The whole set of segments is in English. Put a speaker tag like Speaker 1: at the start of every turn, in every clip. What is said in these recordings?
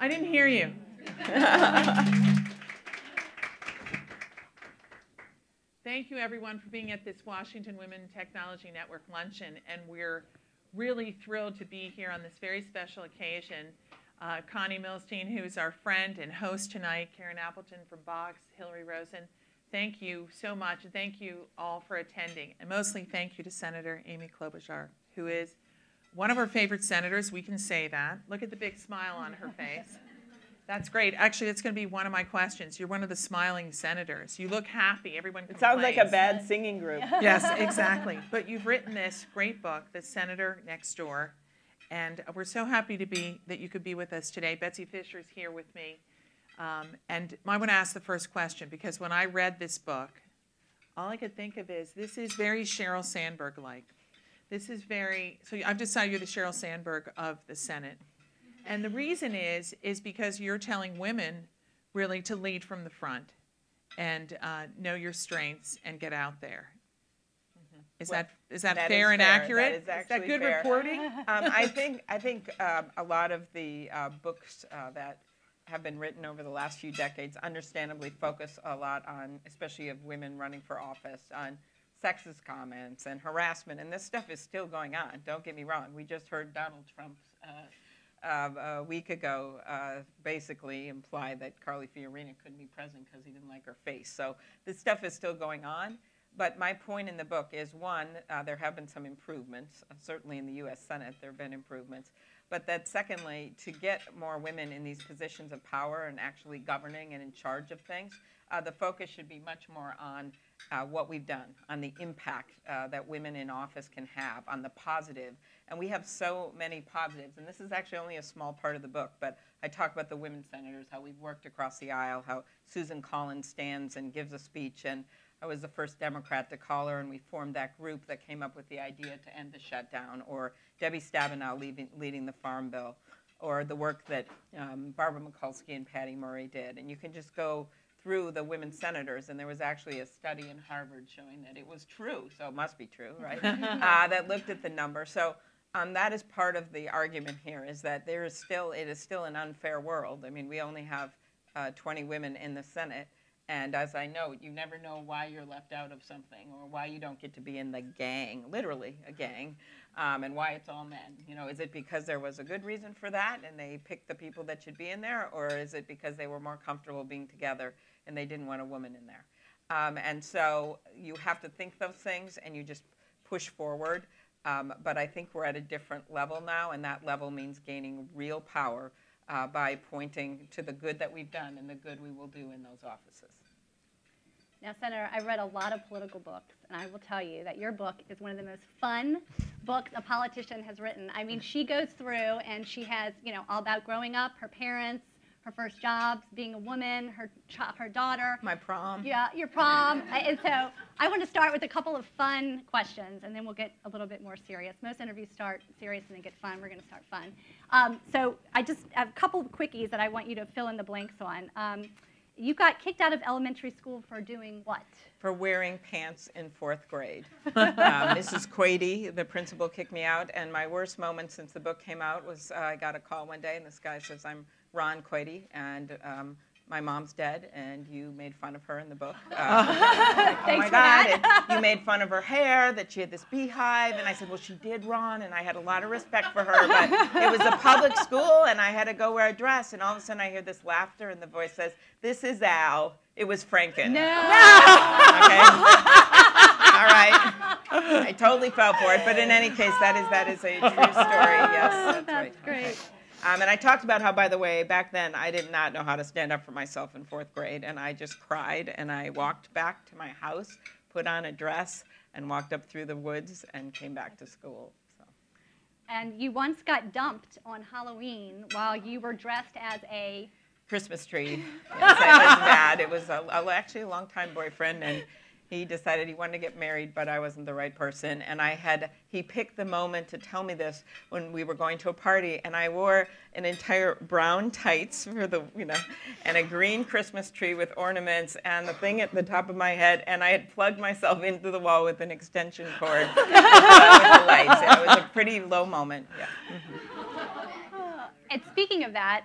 Speaker 1: I didn't hear you. Thank you, everyone, for being at this Washington Women Technology Network luncheon. And we're really thrilled to be here on this very special occasion. Connie Milstein, who's our friend and host tonight, Karen Appleton from Box, Hillary Rosen. Thank you so much, and thank you all for attending. And mostly thank you to Senator Amy Klobuchar, who is one of our favorite senators. We can say that. Look at the big smile on her face. That's great. Actually, that's going to be one of my questions. You're one of the smiling senators. You look happy. Everyone complains.
Speaker 2: It sounds like a bad singing group.
Speaker 1: Yes, exactly. But you've written this great book, The Senator Next Door, and we're so happy that you could be with us today. Betsy Fisher's here with me. And I want to ask the first question, because when I read this book, all I could think of is, this is very Sheryl Sandberg-like. This is very, so I've decided you're the Sheryl Sandberg of the Senate. And the reason is because you're telling women really to lead from the front and know your strengths and get out there. Is that fair and accurate?
Speaker 2: That
Speaker 1: is that good
Speaker 2: fair.
Speaker 1: reporting?
Speaker 2: I think a lot of the books that have been written over the last few decades understandably focus a lot on, especially of women running for office, on sexist comments and harassment, and this stuff is still going on. Don't get me wrong. We just heard Donald Trump's a week ago basically imply that Carly Fiorina couldn't be president because he didn't like her face. So this stuff is still going on. But my point in the book is, one, there have been some improvements. Certainly in the U.S. Senate there have been improvements. But that secondly, to get more women in these positions of power and actually governing and in charge of things, the focus should be much more on what we've done, on the impact that women in office can have, on the positive. And we have so many positives. And this is actually only a small part of the book, but I talk about the women senators, how we've worked across the aisle, how Susan Collins stands and gives a speech. And I was the first Democrat to call her, and we formed that group that came up with the idea to end the shutdown, or Debbie Stabenow leading the Farm Bill, or the work that Barbara Mikulski and Patty Murray did. And you can just go through the women senators, and there was actually a study in Harvard showing that it was true, so it must be true, right, that looked at the number. So that is part of the argument here, is that it is still an unfair world. I mean, we only have 20 women in the Senate. And as I know, you never know why you're left out of something, or why you don't get to be in the gang, literally a gang, and why it's all men. You know, is it because there was a good reason for that and they picked the people that should be in there, or is it because they were more comfortable being together and they didn't want a woman in there? And so you have to think those things and you just push forward. But I think we're at a different level now, and that level means gaining real power by pointing to the good that we've done and the good we will do in those offices.
Speaker 3: Now, Senator, I read a lot of political books, and I will tell you that your book is one of the most fun books a politician has written. I mean, she goes through, and she has, you know, all about growing up, her parents, her first jobs, being a woman, her daughter.
Speaker 2: My prom.
Speaker 3: Yeah, your prom. And so I want to start with a couple of fun questions, and then we'll get a little bit more serious. Most interviews start serious and then get fun. We're going to start fun. So I just have a couple of quickies that I want you to fill in the blanks on. You got kicked out of elementary school for doing what?
Speaker 2: For wearing pants in 4th grade. Mrs. Quady, the principal, kicked me out, and my worst moment since the book came out was I got a call one day, and this guy says, "I'm Ron Quady, and my mom's dead, and you made fun of her in the book." Oh my God, and you made fun of her hair, that she had this beehive, and I said, "Well, she did, Ron," and I had a lot of respect for her, but it was a public school, and I had to go wear a dress, and all of a sudden I hear this laughter, and the voice says, "This is Al." It was Franken.
Speaker 3: No.
Speaker 2: Okay. All right. I totally fell for it, but in any case, that is a true story. Yes, that's right.
Speaker 3: Great.
Speaker 2: Okay. And I talked about how, by the way, back then I did not know how to stand up for myself in 4th grade, and I just cried, and I walked back to my house, put on a dress, and walked up through the woods and came back to school. So.
Speaker 3: And you once got dumped on Halloween while you were dressed as a
Speaker 2: Christmas tree. Yes, that was bad. It was actually a longtime boyfriend, and he decided he wanted to get married, but I wasn't the right person. And he picked the moment to tell me this when we were going to a party, and I wore an entire brown tights for the, and a green Christmas tree with ornaments and the thing at the top of my head, and I had plugged myself into the wall with an extension cord with the lights. And it was a pretty low moment. Yeah.
Speaker 3: And speaking of that,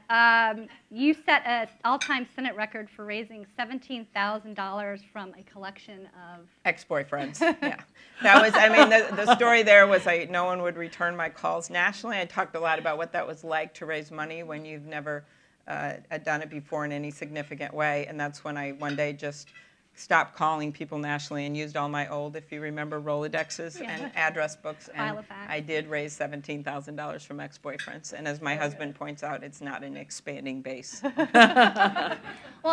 Speaker 3: you set an all-time Senate record for raising $17,000 from a collection of
Speaker 2: ex-boyfriends. Yeah, that was. I mean, the story there was no one would return my calls nationally. I talked a lot about what that was like to raise money when you've never done it before in any significant way, and that's when I one day just stopped calling people nationally and used all my old, if you remember, Rolodexes and address books. And I did raise $17,000 from ex-boyfriends. And as my husband points out, it's not an expanding base.
Speaker 3: Well,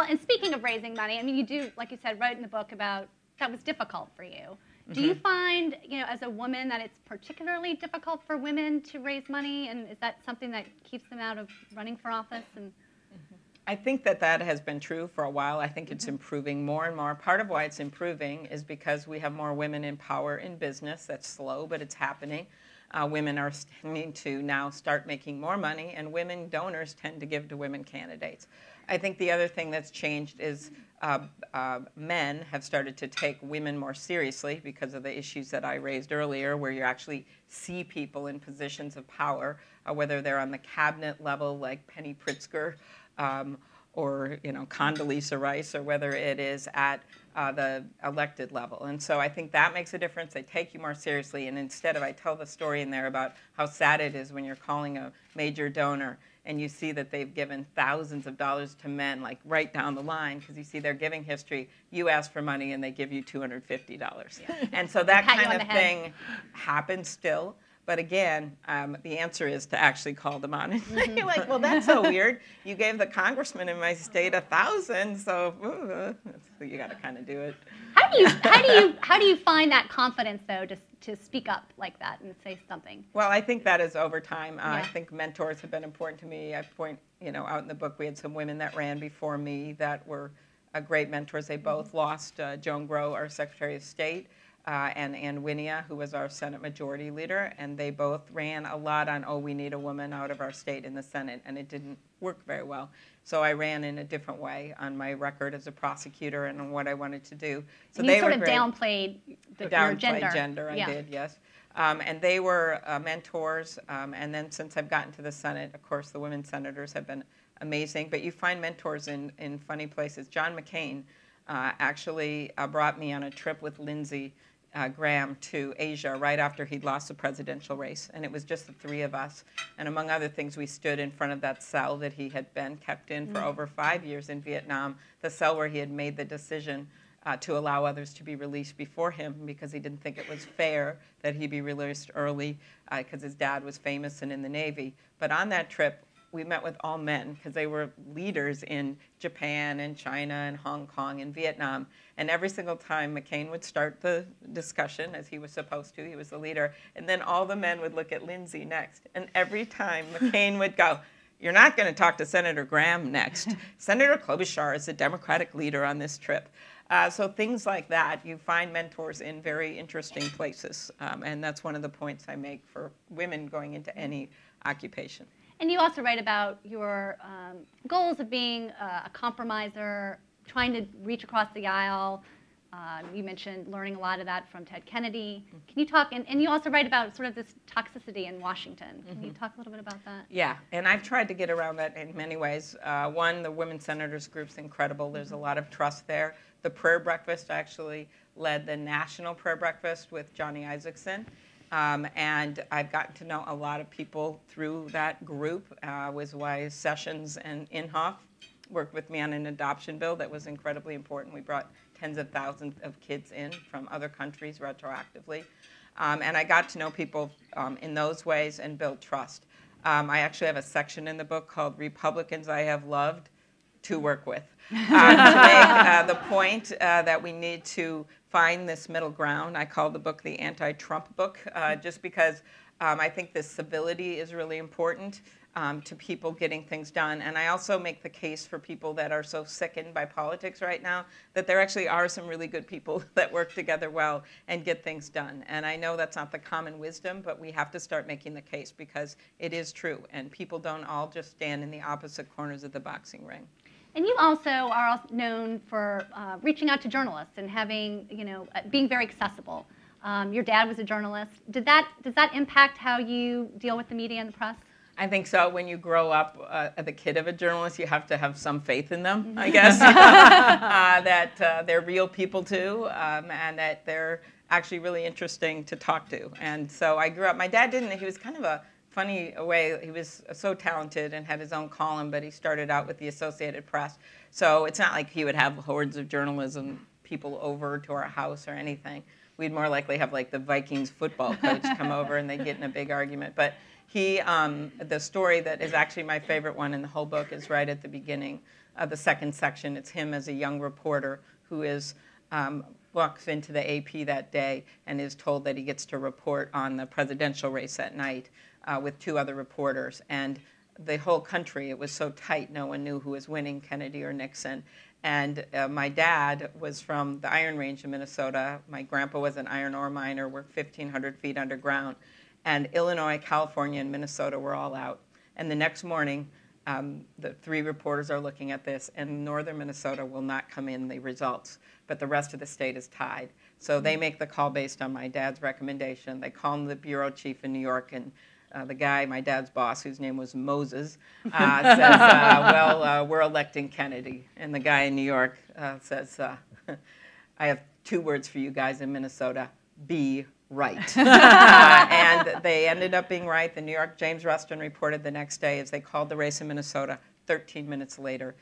Speaker 3: and speaking of raising money, I mean, you do, like you said, write in the book about that was difficult for you. Do you find, as a woman, that it's particularly difficult for women to raise money? And is that something that keeps them out of running for office? And
Speaker 2: I think that has been true for a while. I think it's improving more and more. Part of why it's improving is because we have more women in power in business. That's slow, but it's happening. Women are tending to now start making more money, and women donors tend to give to women candidates. I think the other thing that's changed is men have started to take women more seriously because of the issues that I raised earlier, where you actually see people in positions of power, whether they're on the cabinet level like Penny Pritzker, or Condoleezza Rice, or whether it is at the elected level. And so I think that makes a difference. They take you more seriously. And instead of, I tell the story in there about how sad it is when you're calling a major donor and you see that they've given thousands of dollars to men, like right down the line, because you see their giving history. You ask for money and they give you $250. Yeah. And so that kind of thing happens still. But again, the answer is to actually call them on. And you're like, well, that's so weird. You gave the congressman in my state $1,000, so you got to kind of do it.
Speaker 3: How do you find that confidence though to speak up like that and say something?
Speaker 2: Well, I think that is over time. I think mentors have been important to me. I point, out in the book, we had some women that ran before me that were great mentors. They both lost Joan Grow, our Secretary of State. And Ann Winia, who was our Senate Majority Leader, and they both ran a lot on, we need a woman out of our state in the Senate, and it didn't work very well. So I ran in a different way on my record as a prosecutor and on what I wanted to do. So
Speaker 3: and
Speaker 2: they
Speaker 3: you sort
Speaker 2: were
Speaker 3: of downplayed your
Speaker 2: gender. I did, yes. And they were mentors, and then since I've gotten to the Senate, of course, the women senators have been amazing, but you find mentors in funny places. John McCain actually brought me on a trip with Lindsey Graham to Asia right after he'd lost the presidential race. And it was just the three of us. And among other things, we stood in front of that cell that he had been kept in for over 5 years in Vietnam, the cell where he had made the decision to allow others to be released before him because he didn't think it was fair that he be released early because his dad was famous and in the Navy. But on that trip, we met with all men because they were leaders in Japan and China and Hong Kong and Vietnam. And every single time McCain would start the discussion, as he was supposed to, he was the leader, and then all the men would look at Lindsey next. And every time McCain would go, you're not going to talk to Senator Graham next. Senator Klobuchar is the Democratic leader on this trip. So things like that, you find mentors in very interesting places. And that's one of the points I make for women going into any occupation.
Speaker 3: And you also write about your goals of being a compromiser, trying to reach across the aisle. You mentioned learning a lot of that from Ted Kennedy. Can you talk, and you also write about sort of this toxicity in Washington. Can you talk a little bit about that?
Speaker 2: Yeah, and I've tried to get around that in many ways. One, the Women Senators group's incredible. There's a lot of trust there. The prayer breakfast, I actually led the national prayer breakfast with Johnny Isaacson. And I've gotten to know a lot of people through that group. Was why Sessions and Inhofe worked with me on an adoption bill that was incredibly important. We brought tens of thousands of kids in from other countries retroactively. And I got to know people in those ways and build trust. I actually have a section in the book called Republicans I Have Loved to Work With, to make the point that we need to find this middle ground. I call the book the anti-Trump book, just because I think this civility is really important to people getting things done. And I also make the case for people that are so sickened by politics right now that there actually are some really good people that work together well and get things done. And I know that's not the common wisdom, but we have to start making the case because it is true. And people don't all just stand in the opposite corners of the boxing ring.
Speaker 3: And you also are known for reaching out to journalists and having, being very accessible. Your dad was a journalist. Does that impact how you deal with the media and the press?
Speaker 2: I think so. When you grow up the kid of a journalist, you have to have some faith in them, I guess, that they're real people too, and that they're actually really interesting to talk to. And so I grew up. My dad didn't. He was kind of a funny way. He was so talented and had his own column, but he started out with the Associated Press. So it's not like he would have hordes of journalism people over to our house or anything. We'd more likely have like the Vikings football coach come over and they'd get in a big argument. But he, the story that is actually my favorite one in the whole book is right at the beginning of the second section. It's him as a young reporter who is walks into the AP that day and is told that he gets to report on the presidential race at night with 2 other reporters. And the whole country, it was so tight, no one knew who was winning, Kennedy or Nixon. And my dad was from the Iron Range in Minnesota. My grandpa was an iron ore miner, worked 1,500 feet underground. And Illinois, California, and Minnesota were all out. And the next morning, the 3 reporters are looking at this, and northern Minnesota will not come in the results, but the rest of the state is tied. So they make the call based on my dad's recommendation. They call him the bureau chief in New York, and the guy, my dad's boss, whose name was Moses, says, well, we're electing Kennedy. And the guy in New York says, I have 2 words for you guys in Minnesota, be right. And they ended up being right. The New York James Rustin reported the next day as they called the race in Minnesota. 13 minutes later,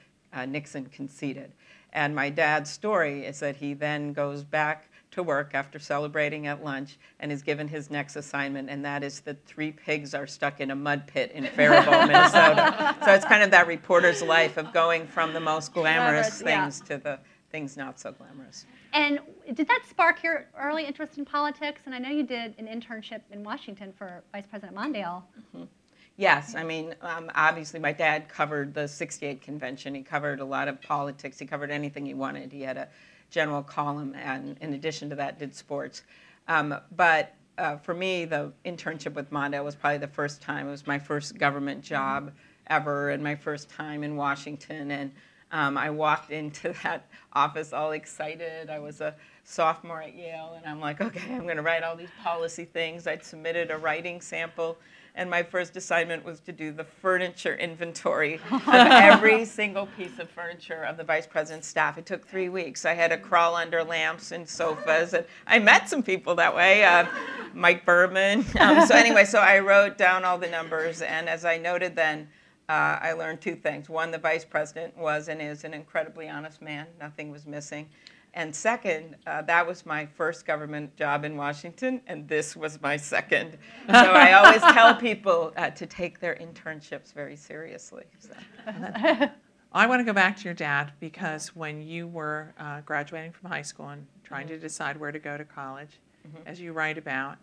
Speaker 2: Nixon conceded. And my dad's story is that he then goes back to work after celebrating at lunch and is given his next assignment, and that is that 3 pigs are stuck in a mud pit in Faribault, Minnesota. So it's kind of that reporter's life of going from the most glamorous things to the things not so glamorous.
Speaker 3: And did that spark your early interest in politics? And I know you did an internship in Washington for Vice President Mondale.
Speaker 2: Mm-hmm. Yes, I mean, obviously my dad covered the '68 convention. He covered a lot of politics. He covered anything he wanted. He had a general column, and in addition to that, did sports. But for me, the internship with Mondale was probably the first time. It was my first government job ever, and my first time in Washington. And I walked into that office all excited. I was a sophomore at Yale, and I'm like, okay, I'm going to write all these policy things. I'd submitted a writing sample, and my first assignment was to do the furniture inventory of every single piece of furniture of the vice president's staff. It took 3 weeks. I had to crawl under lamps and sofas, and I met some people that way, Mike Berman. So anyway, so I wrote down all the numbers, and as I noted then, I learned 2 things. One, the vice president was and is an incredibly honest man. Nothing was missing. And second, that was my first government job in Washington, and this was my second. So I always tell people to take their internships very seriously. So.
Speaker 1: I want to go back to your dad, because when you were graduating from high school and trying to decide where to go to college, as you write about,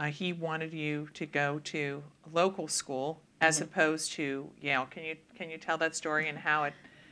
Speaker 1: he wanted you to go to a local school as opposed to Yale. Can you tell that story and how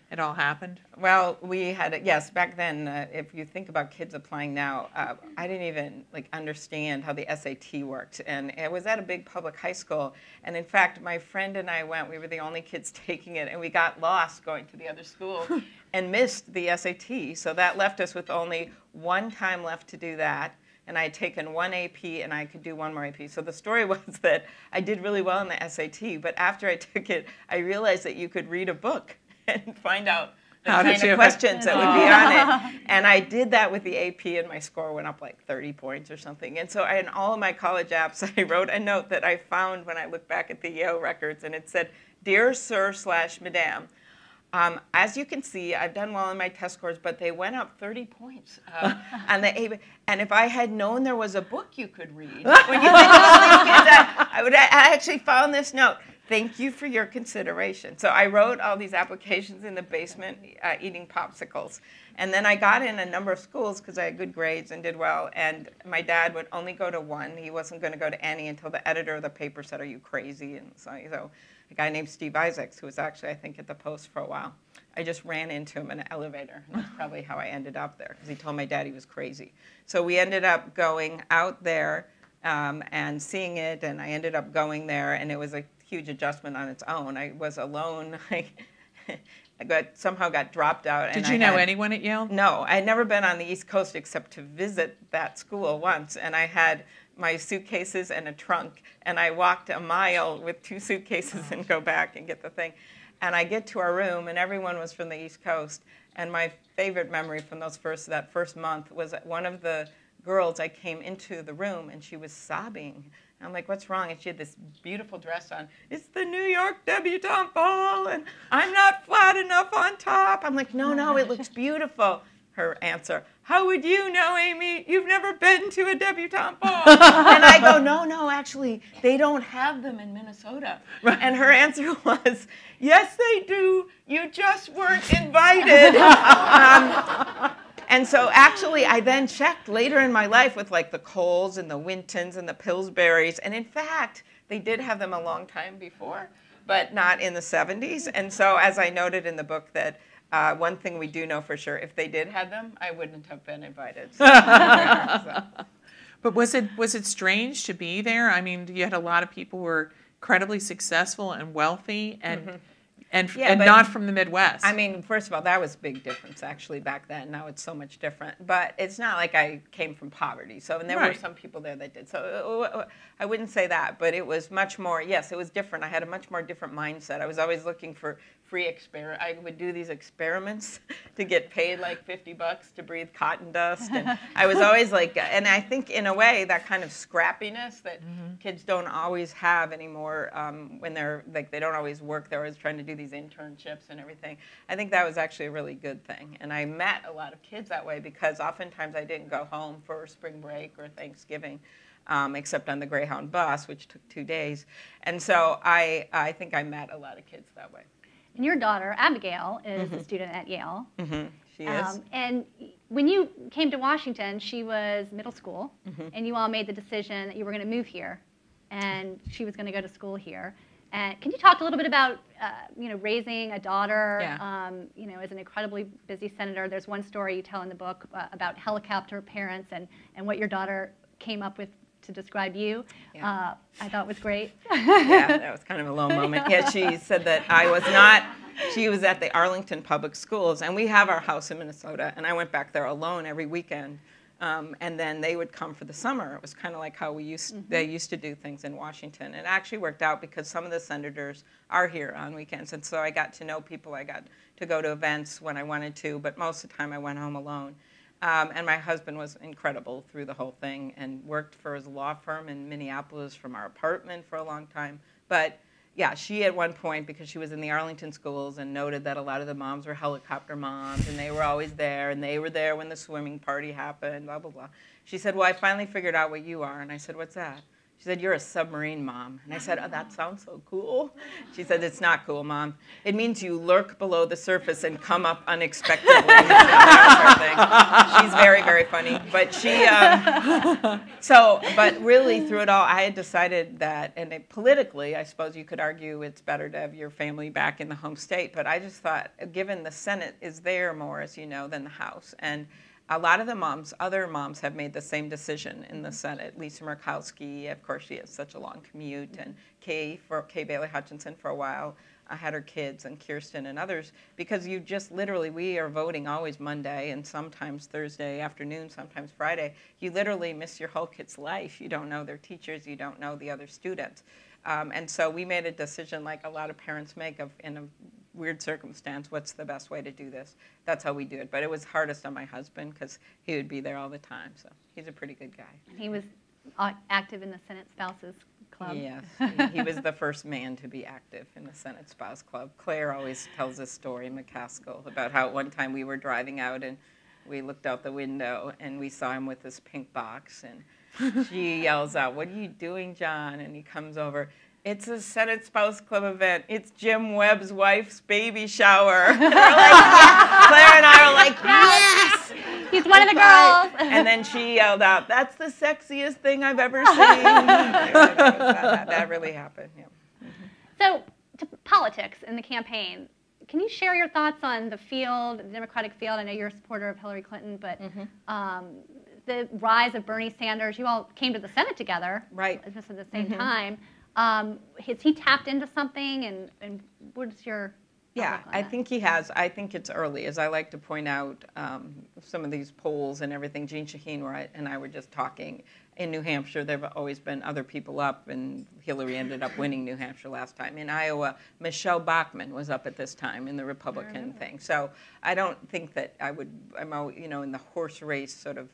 Speaker 1: it all happened?
Speaker 2: Well, we had, yes, back then, if you think about kids applying now, I didn't even understand how the SAT worked. And it was at a big public high school. And in fact, my friend and I went, we were the only kids taking it, and we got lost going to the other school and missed the SAT. So that left us with only 1 time left to do that. And I had taken 1 AP, and I could do 1 more AP. So the story was that I did really well in the SAT, but after I took it, I realized that you could read a book and find out the kind of questions that would be on it. And I did that with the AP, and my score went up like 30 points or something. And so in all of my college apps, I wrote a note that I found when I looked back at the Yale records, and it said, "Dear Sir/Madam, as you can see, I've done well in my test scores, but they went up 30 points on the AP. And if I had known there was a book you could read, when you think of all these kids, I actually found this note. Thank you for your consideration." So I wrote all these applications in the basement eating popsicles. And then I got in a number of schools because I had good grades and did well. And my dad would only go to 1. He wasn't going to go to any until the editor of the paper said, "Are you crazy?" And so a guy named Steve Isaacs, who was actually, I think, at the Post for a while, I just ran into him in an elevator. And that's probably how I ended up there, because he told my dad he was crazy. So we ended up going out there and seeing it, and I ended up going there, and it was a huge adjustment on its own. I was alone. I somehow got dropped out.
Speaker 1: Did you know anyone at Yale?
Speaker 2: No, I had never been on the East Coast except to visit that school once, and I had my suitcases and a trunk, and I walked a mile with 2 suitcases and go back and get the thing. And I get to our room, and everyone was from the East Coast. And my favorite memory from that first month was that one of the girls, I came into the room, and she was sobbing. I'm like, what's wrong? And she had this beautiful dress on. It's the New York debutante ball, and I'm not flat enough on top. I'm like, no, it looks beautiful. Her answer, how would you know, Amy? You've never been to a debutante ball. And I go, no, actually, they don't have them in Minnesota. Right. And her answer was, yes, they do. You just weren't invited. And so actually, I then checked later in my life with like the Coles and the Wintons and the Pillsburys. And in fact, they did have them a long time before, but not in the 70s. And so as I noted in the book that one thing we do know for sure, if they did have them, I wouldn't have been invited. So,
Speaker 1: But was it strange to be there? I mean, you had a lot of people who were incredibly successful and wealthy and not from the Midwest.
Speaker 2: I mean, first of all, that was a big difference actually back then. Now it's so much different. But it's not like I came from poverty. So, and there were some people there that did. So I wouldn't say that, but it was much more, yes, it was different. I had a much more different mindset. I was always looking for free experiment. I would do these experiments to get paid like $50 to breathe cotton dust. And I was always like, and I think in a way that kind of scrappiness that kids don't always have anymore when they're like, they don't always work. They're always trying to do these internships and everything. I think that was actually a really good thing. And I met a lot of kids that way because oftentimes I didn't go home for spring break or Thanksgiving. Except on the Greyhound bus, which took 2 days. And so I think I met a lot of kids that way.
Speaker 3: And your daughter, Abigail, is a student at Yale.
Speaker 2: She is.
Speaker 3: And when you came to Washington, she was middle school, and you all made the decision that you were going to move here, and she was going to go to school here. And can you talk a little bit about, raising a daughter, as an incredibly busy senator? There's one story you tell in the book about helicopter parents and what your daughter came up with to describe you. I thought was great.
Speaker 2: Yeah, that was kind of a low moment. Yeah, she said that I was not, she was at the Arlington Public Schools, and we have our house in Minnesota, and I went back there alone every weekend, and then they would come for the summer. It was kind of like how they used to do things in Washington. And it actually worked out because some of the senators are here on weekends, and so I got to know people. I got to go to events when I wanted to, but most of the time I went home alone. And my husband was incredible through the whole thing and worked for his law firm in Minneapolis from our apartment for a long time. But yeah, she at one point, because she was in the Arlington schools and noted that a lot of the moms were helicopter moms and they were always there and they were there when the swimming party happened, blah, blah, blah. She said, well, I finally figured out what you are. And I said, what's that? She said, you're a submarine mom. And I said, oh, that sounds so cool. She said, it's not cool, Mom. It means you lurk below the surface and come up unexpectedly. She's very, very funny. But but really through it all, I had decided that, and politically, I suppose you could argue it's better to have your family back in the home state. But I just thought, given the Senate is there more, as you know, than the House. And a lot of the other moms have made the same decision in the Senate. Lisa Murkowski, of course, she has such a long commute, and Kay Bailey Hutchinson for a while had her kids, and Kirsten and others, because you just literally, we are voting always Monday and sometimes Thursday afternoon, sometimes Friday. You literally miss your whole kid's life. You don't know their teachers. You don't know the other students. And so we made a decision like a lot of parents make in a weird circumstance, what's the best way to do this? That's how we do it. But it was hardest on my husband because he would be there all the time. So he's a pretty good guy.
Speaker 3: He was active in the Senate Spouses Club.
Speaker 2: Yes, he was the first man to be active in the Senate Spouse Club. Claire always tells this story, McCaskill, about how one time we were driving out and we looked out the window and we saw him with this pink box, and she yells out, "What are you doing, John?" And he comes over. "It's a Senate Spouse Club event. It's Jim Webb's wife's baby shower." And we're like, yeah. Claire and I are like, yes!
Speaker 3: He's one of the girls.
Speaker 2: And then she yelled out, "That's the sexiest thing I've ever seen." That really happened, yeah.
Speaker 3: So, to politics in the campaign, can you share your thoughts on the field, the Democratic field? I know you're a supporter of Hillary Clinton, but the rise of Bernie Sanders, you all came to the Senate together,
Speaker 2: right?
Speaker 3: Just at the same time. Has he tapped into something, and what's your
Speaker 2: Yeah, I think he has. I think it's early. As I like to point out, some of these polls and everything, Jean Shaheen and I were just talking, in New Hampshire, there have always been other people up, and Hillary ended up winning New Hampshire last time. In Iowa, Michelle Bachmann was up at this time in the Republican thing. So I don't think that I'm in the horse race sort of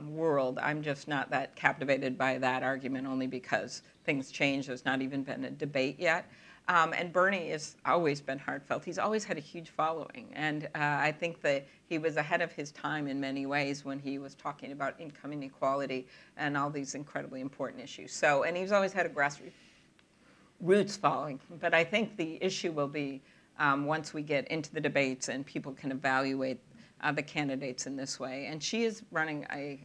Speaker 2: world. I'm just not that captivated by that argument, only because things change. There's not even been a debate yet. And Bernie has always been heartfelt. He's always had a huge following. And I think that he was ahead of his time in many ways when he was talking about income inequality and all these incredibly important issues. So, and he's always had a grassroots following. But I think the issue will be once we get into the debates and people can evaluate the candidates in this way. And she is running, I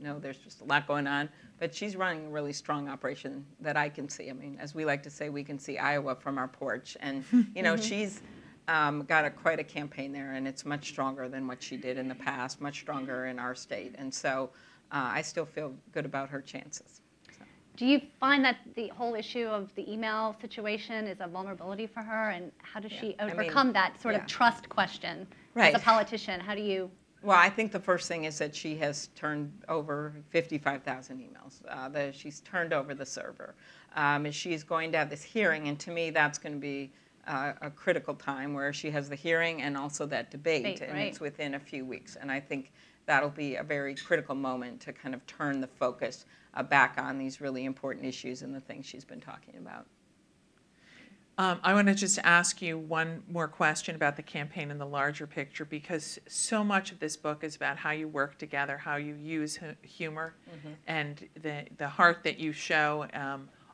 Speaker 2: know there's just a lot going on, but she's running a really strong operation that I can see. I mean, as we like to say, we can see Iowa from our porch. And, she's got quite a campaign there, and it's much stronger than what she did in the past, much stronger in our state. And so I still feel good about her chances.
Speaker 3: Do you find that the whole issue of the email situation is a vulnerability for her? And how does she overcome that sort of trust question as a politician? How do you?
Speaker 2: Well, I think the first thing is that she has turned over 55,000 emails. She's turned over the server. She's going to have this hearing, and to me that's going to be a critical time where she has the hearing and also that debate, and it's within a few weeks. And I think that'll be a very critical moment to kind of turn the focus back on these really important issues and the things she's been talking about.
Speaker 1: I want to just ask you one more question about the campaign in the larger picture, because so much of this book is about how you work together, how you use humor, and the heart that you show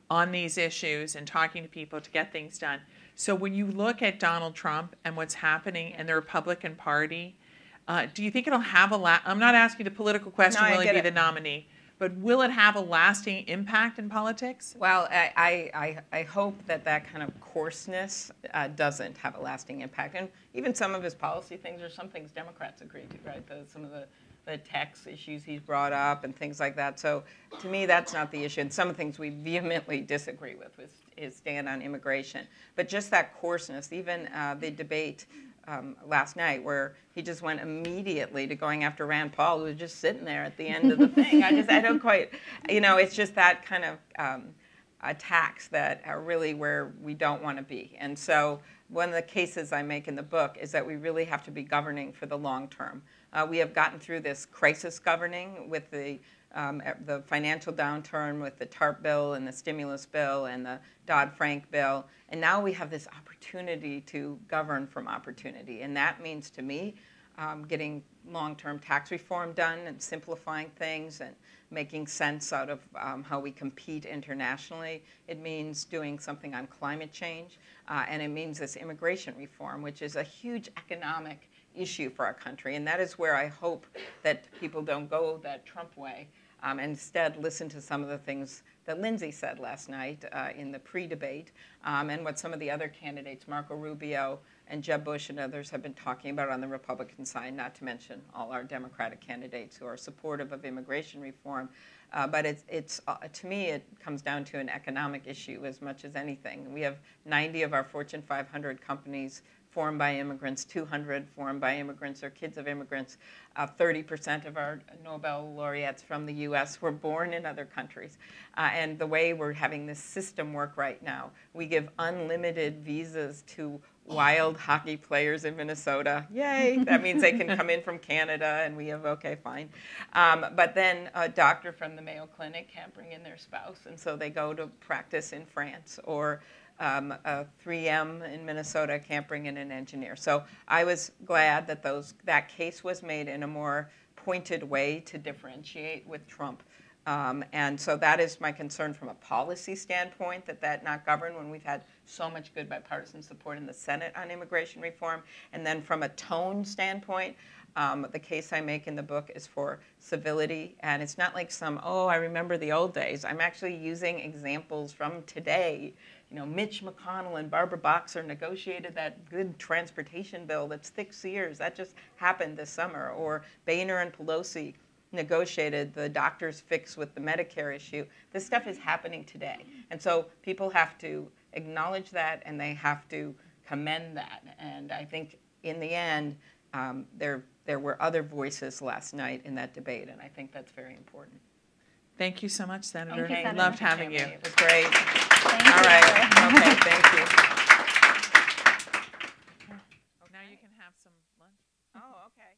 Speaker 1: on these issues and talking to people to get things done. So when you look at Donald Trump and what's happening in the Republican Party, do you think it'll have I'm not asking the political question, will he be the nominee? But will it have a lasting impact in politics?
Speaker 2: Well, I hope that kind of coarseness doesn't have a lasting impact. And even some of his policy things are some things Democrats agree to, right? Some of the tax issues he's brought up and things like that. So to me, that's not the issue. And some of the things we vehemently disagree with his stand on immigration. But just that coarseness, even the debate last night where he just went immediately to going after Rand Paul, who was just sitting there at the end of the thing. I don't quite, it's just that kind of attacks that are really where we don't want to be. And so one of the cases I make in the book is that we really have to be governing for the long term. We have gotten through this crisis governing with the financial downturn, with the TARP bill and the stimulus bill and the Dodd-Frank bill, and now we have this opportunity to govern from opportunity. And that means, to me, getting long-term tax reform done and simplifying things and making sense out of how we compete internationally. It means doing something on climate change, and it means this immigration reform, which is a huge economic issue for our country. And that is where I hope that people don't go that Trump way, and instead listen to some of the things that Lindsay said last night in the pre-debate, and what some of the other candidates, Marco Rubio and Jeb Bush and others, have been talking about on the Republican side, not to mention all our Democratic candidates who are supportive of immigration reform. But it's to me, it comes down to an economic issue as much as anything. We have 90 of our Fortune 500 companies formed by immigrants, 200 formed by immigrants or kids of immigrants. 30% of our Nobel laureates from the U.S. were born in other countries. And the way we're having this system work right now, we give unlimited visas to wild hockey players in Minnesota. Yay! That means they can come in from Canada, and we have, okay, fine. But then a doctor from the Mayo Clinic can't bring in their spouse, and so they go to practice in France, or a 3M in Minnesota can't bring in an engineer. So I was glad that that case was made in a more pointed way to differentiate with Trump. And so that is my concern from a policy standpoint, that not govern when we've had so much good bipartisan support in the Senate on immigration reform. And then from a tone standpoint, the case I make in the book is for civility. And it's not like I remember the old days. I'm actually using examples from today. Mitch McConnell and Barbara Boxer negotiated that good transportation bill that's 6 years. That just happened this summer. Or Boehner and Pelosi negotiated the doctor's fix with the Medicare issue. This stuff is happening today. And so people have to acknowledge that, and they have to commend that. And I think in the end, there were other voices last night in that debate, and I think that's very important.
Speaker 1: Thank you so much, Senator.
Speaker 3: Thank you, Senator.
Speaker 1: Loved having you.
Speaker 2: It was great.
Speaker 3: Thank
Speaker 2: All
Speaker 3: you.
Speaker 2: right. Okay, thank you.
Speaker 1: Now you can have some lunch.
Speaker 2: Oh, okay.